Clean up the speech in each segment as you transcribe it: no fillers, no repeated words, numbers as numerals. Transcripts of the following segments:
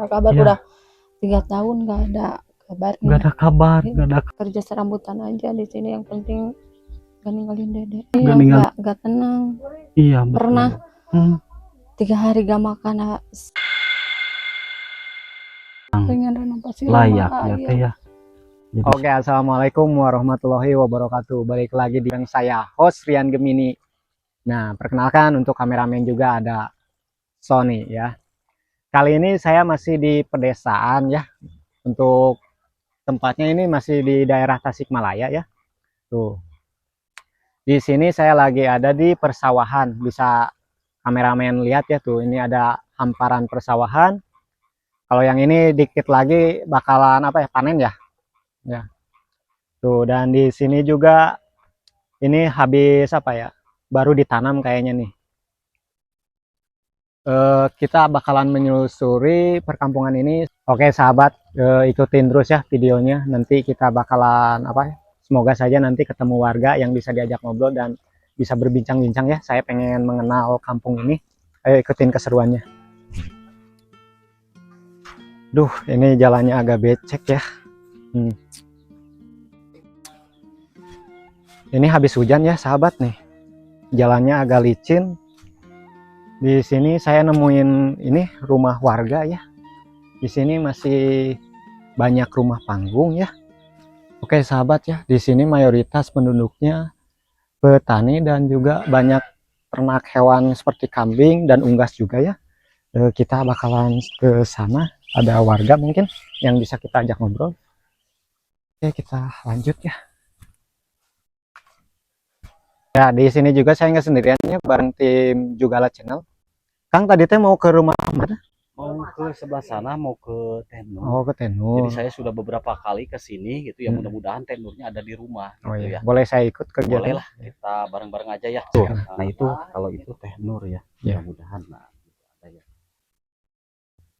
ada kabar. Iya. Udah 3 tahun nggak ada kabarnya. Nggak ada kabar, nggak ada. Kerja serambutan aja di sini, yang penting gak ninggalin dede. Nggak Iya, ninggal. nggak tenang. Iya, betul. Pernah 3 hari gak makan, pengen renovasi layak rumah. ya teh ya. Jadi, Oke, assalamualaikum warahmatullahi wabarakatuh. Balik lagi dengan saya, host Rian Gemini. Nah, perkenalkan untuk kameramen juga ada Sony ya. Kali ini saya masih di pedesaan ya. Untuk tempatnya ini masih di daerah Tasikmalaya ya. Tuh. Di sini saya lagi ada di persawahan. Bisa kameramen lihat ya tuh, ini ada hamparan persawahan. Kalau yang ini dikit lagi bakalan apa ya, panen ya. Ya. Tuh, dan di sini juga ini habis apa ya? Baru ditanam kayaknya nih. Kita bakalan menyusuri perkampungan ini. Oke, sahabat, ikutin terus ya videonya. Nanti kita bakalan apa ya? Semoga saja nanti ketemu warga yang bisa diajak ngobrol dan bisa berbincang-bincang ya. Saya pengen mengenal kampung ini. Ayo ikutin keseruannya. Duh, ini jalannya agak becek ya. Ini habis hujan ya sahabat nih, jalannya agak licin. Di sini saya nemuin ini rumah warga ya. Di sini masih banyak rumah panggung ya. Oke sahabat ya, di sini mayoritas penduduknya petani dan juga banyak ternak hewan seperti kambing dan unggas juga ya. Kita bakalan ke sana, ada warga mungkin yang bisa kita ajak ngobrol. Oke, kita lanjut ya. Ya, di sini juga saya nggak sendirian ya, bareng tim Jugala Channel. Kang, tadi teh mau ke rumah mana? Mau ke sebelah sana, mau ke Tenur. Oh, ke Tenur. Jadi saya sudah beberapa kali ke sini gitu ya, mudah-mudahan Tenurnya ada di rumah gitu. Oh iya, ya. boleh saya ikut kegiatan? Boleh lah, kita bareng-bareng aja ya. Tuh. Nah itu kalau itu Tenur ya, Ya. mudah-mudahan nah ada ya.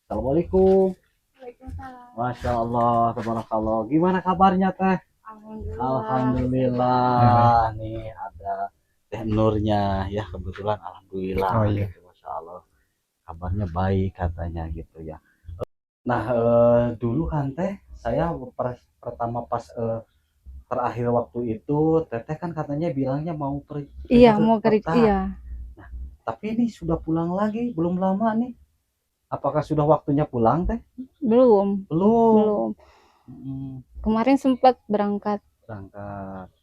Assalamualaikum. Waalaikumsalam. Masya Allah, tabarakallah. Gimana kabarnya teh? Alhamdulillah. Nih ada Tenurnya ya, kebetulan alhamdulillah. Oh iya. Gitu, Masya Allah. Kabarnya baik katanya gitu ya. Nah dulu kan teh saya pertama pas terakhir waktu itu teteh kan katanya bilangnya mau pergi. Iya, mau kerja. Iya. Nah, tapi ini sudah pulang lagi belum lama nih. Apakah sudah waktunya pulang teh? Belum. Belum. Kemarin sempat berangkat.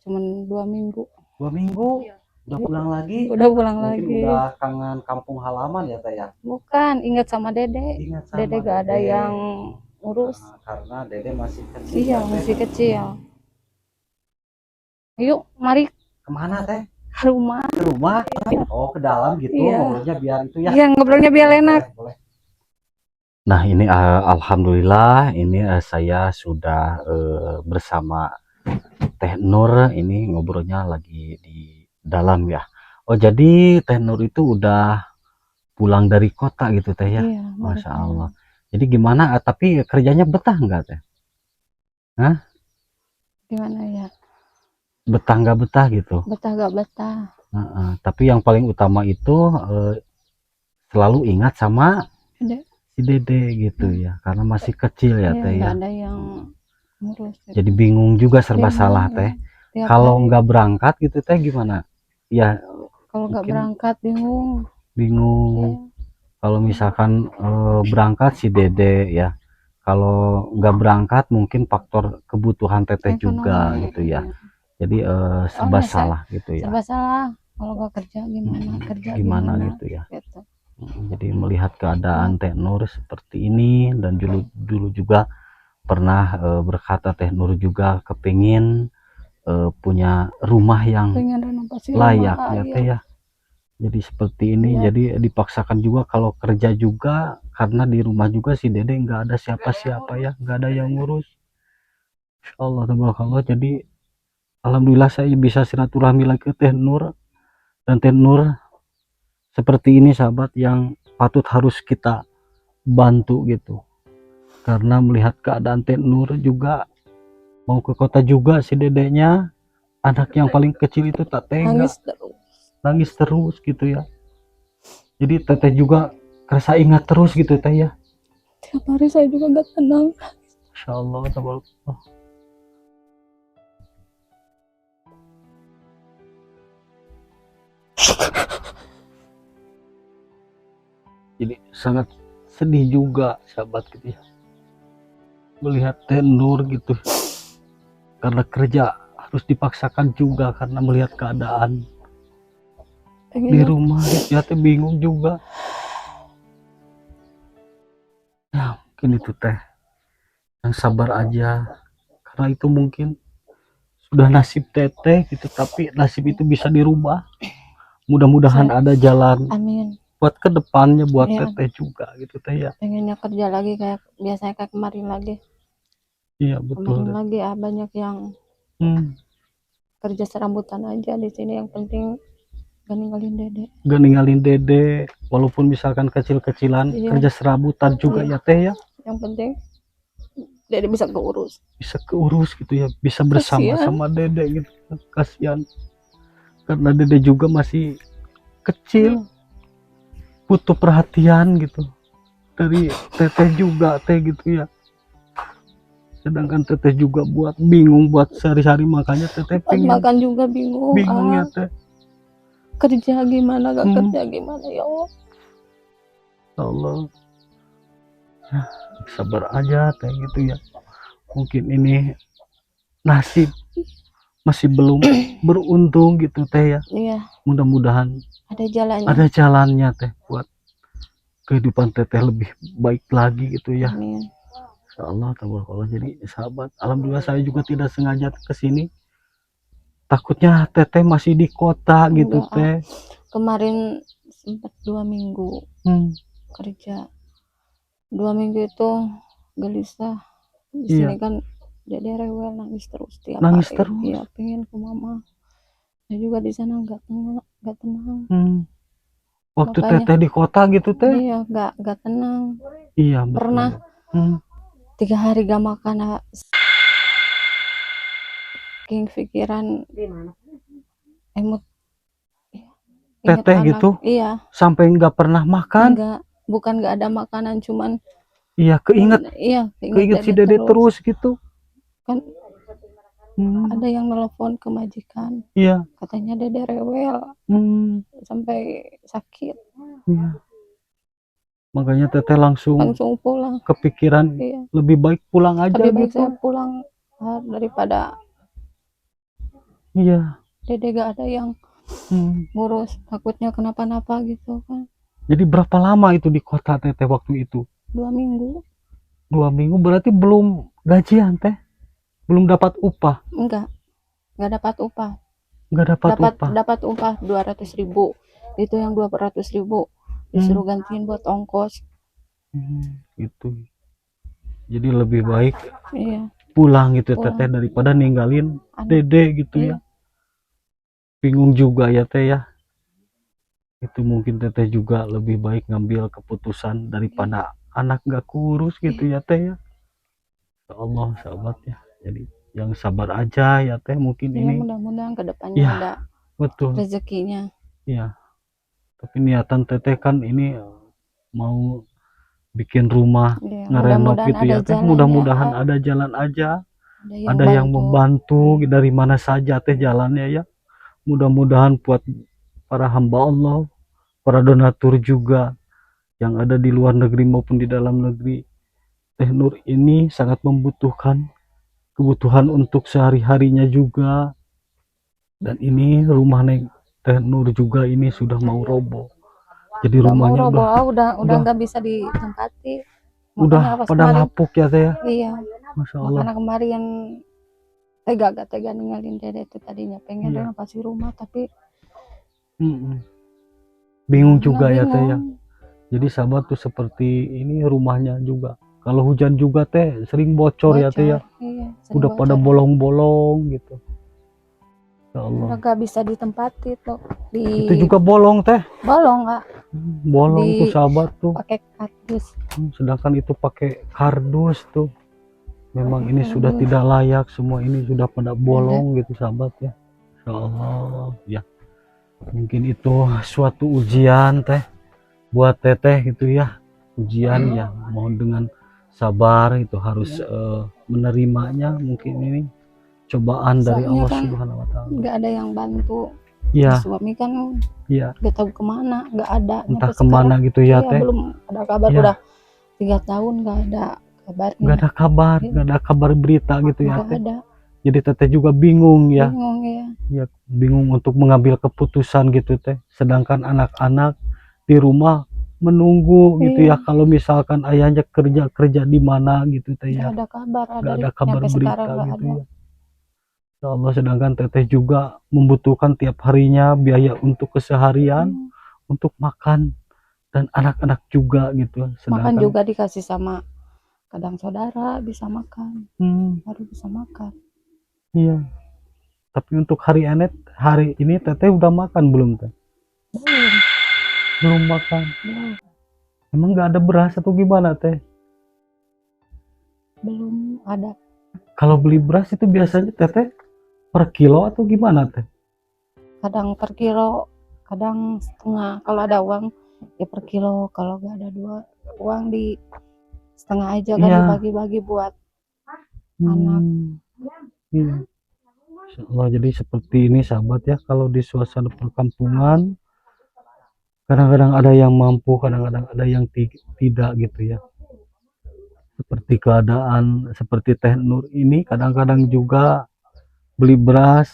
Cuman 2 minggu. 2 minggu. Iya. Udah pulang lagi. Udah pulang Mungkin lagi. udah kangen kampung halaman ya teh ya. Bukan, ingat sama dede. Ingat sama Dede gak ada yang urus. Nah, karena dede masih kecil. Iya, masih kecil. Yuk, mari Kemana teh? ke rumah. Ke rumah? Oh, ke dalam gitu. Iya. Ngobrolnya biar itu ya. Iya, ngobrolnya biar enak. Boleh. Nah ini alhamdulillah ini saya sudah bersama Teh Nur, ini ngobrolnya lagi di dalam ya. Oh jadi Teh Nur itu udah pulang dari kota gitu Teh ya. Iya, Masya Allah. Jadi gimana, tapi kerjanya betah nggak Teh? Hah? Gimana ya? Betah nggak betah gitu? Betah gak betah. Tapi yang paling utama itu selalu ingat sama Dede. si Dede gitu ya, karena masih kecil ya Iya, Teh ya. gak ada yang ngurus. Jadi bingung juga, serba Bingung, salah ya. Teh. Tiap Kalau hari. nggak berangkat gitu Teh gimana? Ya Kalau nggak mungkin berangkat bingung. bingung. Iya. Kalau misalkan berangkat si Dede ya. Kalau nggak berangkat mungkin faktor kebutuhan Teteh juga Ekonomi. gitu ya. Jadi serba Soalnya salah gitu ya. Serba salah. Kalau nggak kerja gimana? Kerja Gimana gitu ya. Gitu. Jadi melihat keadaan Teh Nur seperti ini, dan dulu juga pernah berkata Teh Nur juga kepingin punya rumah yang Pengen renovasi layak rumah. ya Iya. Teh ya. Jadi seperti ini. Iya. Jadi dipaksakan juga kalau kerja juga, karena di rumah juga si Dede nggak ada siapa-siapa ya, nggak ada yang ngurus. Insya Allah tabarakallah. Jadi alhamdulillah saya bisa silaturahmi lagi ke Teh Nur, dan Teh Nur seperti ini sahabat yang patut harus kita bantu gitu. Karena melihat keadaan Teh Nur juga mau ke kota juga, si dedeknya anak yang paling kecil itu tak tega, nangis terus gitu ya. Jadi Teteh juga rasa ingat terus gitu Teh ya. Tiap hari saya juga nggak tenang. Masya Allah, tabarakallah. Jadi sangat sedih juga sahabat gitu ya, melihat Teh Nur gitu, karena kerja harus dipaksakan juga karena melihat keadaan di Pengennya rumah gitu ya, Teh bingung juga ya. Mungkin itu Teh, yang sabar aja, karena itu mungkin sudah nasib Teteh gitu, tapi nasib itu bisa dirubah. Mudah-mudahan ada jalan amin. buat kedepannya buat Iya. Teteh juga gitu Teh ya. Pengennya kerja lagi kayak biasanya, kayak kemarin lagi. Iya betul Kemarin Teh. lagi banyak yang kerja serambutan aja di sini. Yang penting gak ninggalin dede. Gak ninggalin dede, walaupun misalkan kecil-kecilan, Iya. kerja serabutan juga Iya. ya Teh ya, Yang penting dede bisa keurus. bisa keurus gitu ya, bisa bersama Kasian. sama dede gitu. Kasihan karena dede juga masih kecil, butuh perhatian gitu dari Teteh juga Teh gitu ya. Sedangkan Teteh juga buat bingung buat sehari-hari, makanya Teteh Pas pengen makan juga bingung. bingung ya Teh. Kerja gimana, gak kerja gimana, ya Allah. Allah ya, sabar aja Teh gitu ya. Mungkin ini nasib masih belum beruntung gitu Teh ya. Iya, Mudah-mudahan ada jalannya. ada jalannya Teh buat kehidupan Teteh lebih baik lagi gitu ya. Amin. Insyaallah tabarakallah. Jadi sahabat, alhamdulillah saya juga tidak sengaja ke sini. Takutnya Teteh masih di kota gitu Enggak, Teh. kemarin sempat 2 minggu kerja. 2 minggu itu gelisah. Di Iya. sini kan jadi rewel, nangis terus tiap Nangis hari. terus. Iya, pengen ke mama. Saya juga di sana nggak tenang. Waktu Makanya, Teteh di kota gitu Teh. iya, nggak tenang. Iya betul. Pernah 3 hari gak makan, pikiran emot. Ingat Teteh anak. gitu Iya. sampai nggak pernah makan. Enggak, bukan nggak ada makanan, cuman Iya keinget keinget si Dede terus gitu. Kan ada yang nelpon ke majikan, Iya. katanya Dede rewel sampai sakit. Iya. Makanya Teteh langsung pulang. kepikiran Iya. lebih baik pulang aja Lebih baik gitu. saya pulang daripada Iya. Dede gak ada yang ngurus, takutnya kenapa-napa gitu kan. Jadi berapa lama itu di kota Teteh waktu itu? 2 minggu. 2 minggu berarti belum gajian Teh? Belum dapat upah? Enggak dapat upah. Nggak dapat upah? Dapat upah 200.000. Itu yang 200.000 disuruh gantiin buat ongkos. Gitu. Jadi lebih baik Iya. pulang gitu Pulang. Teteh daripada ninggalin Anak. Dede gitu Iya. ya. Bingung juga ya Teh ya. Itu mungkin Teteh juga lebih baik ngambil keputusan daripada anak gak kurus gitu ya Teh ya. Ya Allah sahabat ya. Jadi yang sabar aja ya Teh, mungkin Ya, ini mudah-mudahan kedepannya ya, ada betul rezekinya. ya. Tapi niatan Teteh kan ini mau bikin rumah, Ya, ngerenov mudah-mudahan gitu ada ya Teh. jalannya. Mudah-mudahan ada jalan aja. Ada yang membantu dari mana saja Teh jalannya ya. Mudah-mudahan buat para hamba Allah, para donatur juga yang ada di luar negeri maupun di dalam negeri, Teh Nur ini sangat membutuhkan kebutuhan untuk sehari-harinya juga. Dan ini rumah Teh Nur juga ini sudah mau roboh. Jadi rumahnya udah nggak bisa ditempati. Udah pada lapuk ya Teh ya. Iya. Masya Allah. Makanya kemarin gak tega ninggalin Dede itu, tadinya pengen renovasi rumah tapi bingung juga ya Teh ya. Jadi sahabat tuh seperti ini rumahnya juga. Kalau hujan juga Teh sering bocor ya Teh ya. Iya, udah pada bolong-bolong gitu. Ya Allah. Udah gak bisa ditempati tuh. Itu juga bolong Teh. Bolong nggak? Bolong tuh sahabat tuh. Pakai kardus. Sedangkan itu pakai kardus tuh. Memang ini sudah tidak layak, semua ini sudah pada bolong gitu sahabat ya. Ya Allah ya. Mungkin itu suatu ujian Teh buat Teteh gitu ya. Ujian ya, mohon dengan sabar itu harus menerimanya. Mungkin ini cobaan dari Soalnya Allah kan Subhanahu wa taala. nggak ada yang bantu. Iya, Suami kan iya, nggak tahu kemana, nggak ada. entah Sampai kemana sekarang, gitu ya iya, teh. belum ada kabar. Iya. Udah 3 tahun nggak ada kabarnya. Nggak ada kabar, Iya. nggak ada kabar berita gitu ya Nggak teh. ada. Jadi teteh juga bingung ya. Bingung ya. Ya bingung untuk mengambil keputusan gitu teh. Sedangkan anak-anak di rumah menunggu gitu ya, Iya. kalau misalkan ayahnya kerja di mana gitu teh Nggak ya. ada kabar. Nggak ada kabar Sampai sekarang berita nggak gitu ada. ya. Ya Allah, sedangkan teteh juga membutuhkan tiap harinya biaya untuk keseharian, Iya. untuk makan dan anak-anak juga gitu. Makan Sedangkan juga dikasih sama kadang saudara bisa makan, baru bisa makan. iya. Tapi untuk hari ini teteh udah makan belum teh? Belum. Belum makan. Belum. Emang nggak ada beras atau gimana teh? Belum ada. Kalau beli beras itu biasanya teteh per kilo atau gimana teh? Kadang per kilo, kadang setengah. Kalau ada uang ya per kilo. Kalau nggak ada uang di setengah aja kan Iya. dibagi-bagi buat anak. Iya. Insya Allah, jadi seperti ini sahabat ya, kalau di suasana perkampungan kadang-kadang ada yang mampu, kadang-kadang ada yang tidak gitu ya. Seperti keadaan seperti Teh Nur ini, kadang-kadang juga beli beras,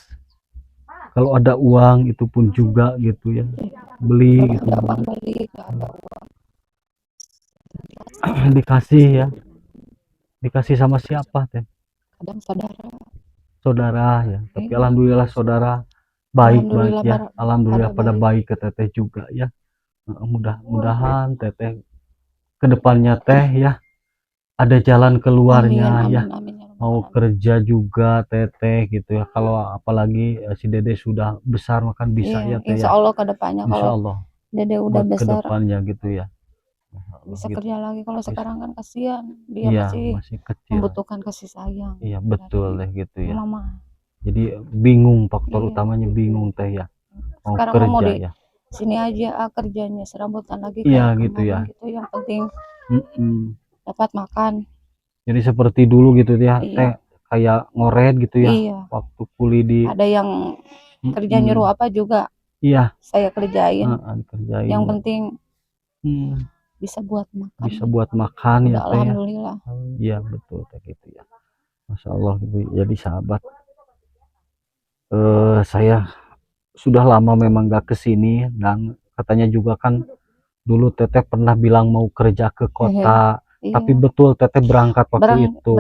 kalau ada uang itu pun juga gitu ya, beli Kalau gitu. ada uang beli, nggak ada uang Dikasih ya, dikasih sama siapa Teh? kadang saudara. Saudara ya. Tapi Iya. alhamdulillah saudara baik Alhamdulillah ya, alhamdulillah pada baik. baik ke teteh juga ya. Mudah-mudahan teteh kedepannya teh ya ada jalan keluarnya ya, Amin ya rabbal mau alamin. kerja juga teteh gitu ya. Kalau apalagi si dede sudah besar makan bisa Iya, ya teh insya ya, Allah ke depannya insya kalau Allah Dede udah buat besar kedepannya gitu ya. Masya Allah, bisa gitu. kerja lagi. Kalau Bisa. sekarang kan kasihan, dia Iya, masih masih kecil. membutuhkan kasih sayang Iya betul deh gitu ya. mama. Jadi bingung, faktor Iya. utamanya bingung teh ya, mau Sekarang mau kerja di ya. sini aja kerjanya serambutan lagi Iya kayak gitu ya. kemarin gitu. Yang penting Mm-mm. dapat makan. Jadi seperti dulu gitu ya, Iya. teh kayak ngoret gitu ya, Iya. waktu kuliah di Ada yang kerja nyuruh apa juga iya, saya kerjain. dikerjain Yang ya. penting bisa buat makan. Bisa buat makan ya Udah teh ya. alhamdulillah. Iya betul teh gitu ya. Masya Allah gitu. Jadi sahabat, saya sudah lama memang gak kesini, dan katanya juga kan dulu teteh pernah bilang mau kerja ke kota. Iya. Tapi betul teteh berangkat waktu itu,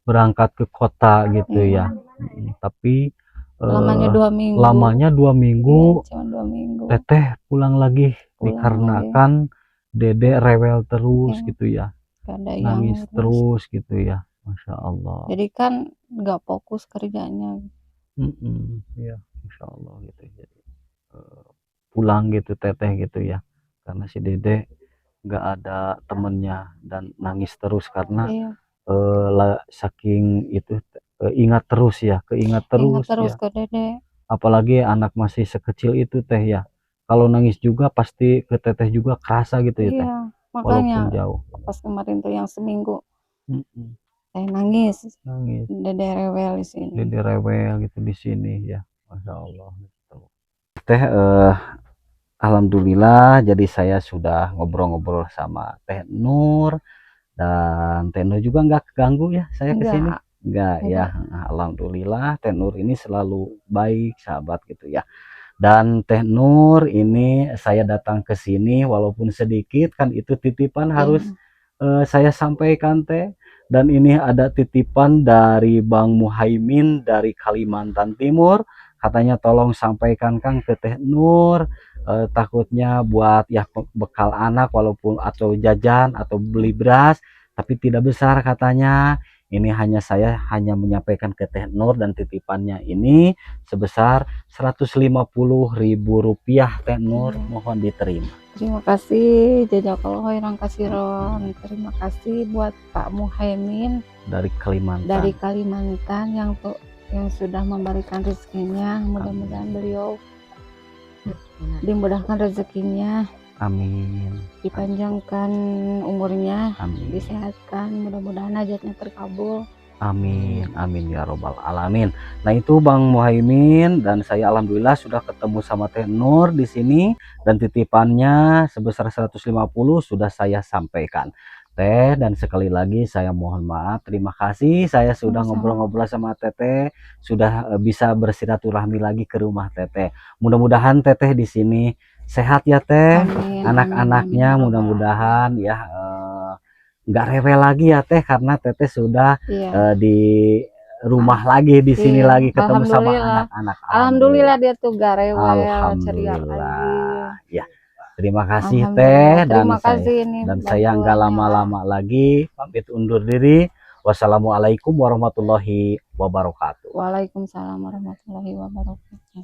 berangkat ke kota gitu Iya. ya. Tapi Lamanya 2 minggu. lamanya 2 minggu. Iya, cuma 2 minggu. Teteh pulang lagi dikarenakan dede rewel terus Iya. gitu ya, Gak ada nangis yang terus gitu ya. Masya Allah. Jadi kan nggak fokus kerjanya. Ya, Masya Allah gitu. Jadi pulang gitu teteh gitu ya, karena si dede nggak ada temennya dan nangis terus karena Iya. saking itu ingat terus ya, keingat Ingat terus terus ya. ke Dede. Apalagi anak masih sekecil itu teh ya, kalau nangis juga pasti ke teteh juga kerasa gitu ya teh, Iya, walaupun makanya jauh. pas kemarin tuh yang seminggu saya Nangis, Dede rewel di sini. dede rewel gitu di sini ya. Masya Allah gitu. Teh alhamdulillah jadi saya sudah ngobrol-ngobrol sama Teh Nur, dan Teh Nur juga nggak keganggu ya saya kesini. Enggak ya. Alhamdulillah Teh Nur ini selalu baik sahabat gitu ya. Dan Teh Nur ini saya datang ke sini walaupun sedikit kan itu titipan harus saya sampaikan Teh. Dan ini ada titipan dari Bang Muhaimin dari Kalimantan Timur, katanya tolong sampaikan Kang ke Teh Nur, takutnya buat ya bekal anak walaupun atau jajan atau beli beras, tapi tidak besar katanya. Ini saya hanya menyampaikan ke Teh Nur dan titipannya ini sebesar Rp150.000 Teh Nur, mohon diterima. Terima kasih jazakallahu khairan katsiran. Terima kasih buat Pak Muhaimin dari Kalimantan yang sudah memberikan rezekinya. Mudah-mudahan beliau dimudahkan rezekinya Amin. dipanjangkan umurnya, Amin. disehatkan, mudah-mudahan hajatnya terkabul. Amin, amin ya robbal alamin. Nah itu Bang Muhaimin dan saya alhamdulillah sudah ketemu sama Teh Nur di sini dan titipannya sebesar 150 sudah saya sampaikan. Teh, dan sekali lagi saya mohon maaf, terima kasih saya sudah Sama-sama. ngobrol-ngobrol sama Teteh, sudah bisa bersilaturahmi lagi ke rumah Teteh. Mudah-mudahan Teteh di sini sehat ya Teh, Amin, anak-anaknya amin, mudah-mudahan ya nggak rewel lagi ya Teh karena Teteh sudah iya. di rumah lagi di sini Iya, lagi ketemu sama alhamdulillah. anak-anak. Alhamdulillah dia tuh gak rewel, ceria lagi. Alhamdulillah. Ya, terima kasih Alhamdulillah. Teh Terima kasih ini dan saya nggak bantuannya. lama-lama lagi pamit undur diri. Wassalamualaikum warahmatullahi wabarakatuh. Waalaikumsalam warahmatullahi wabarakatuh.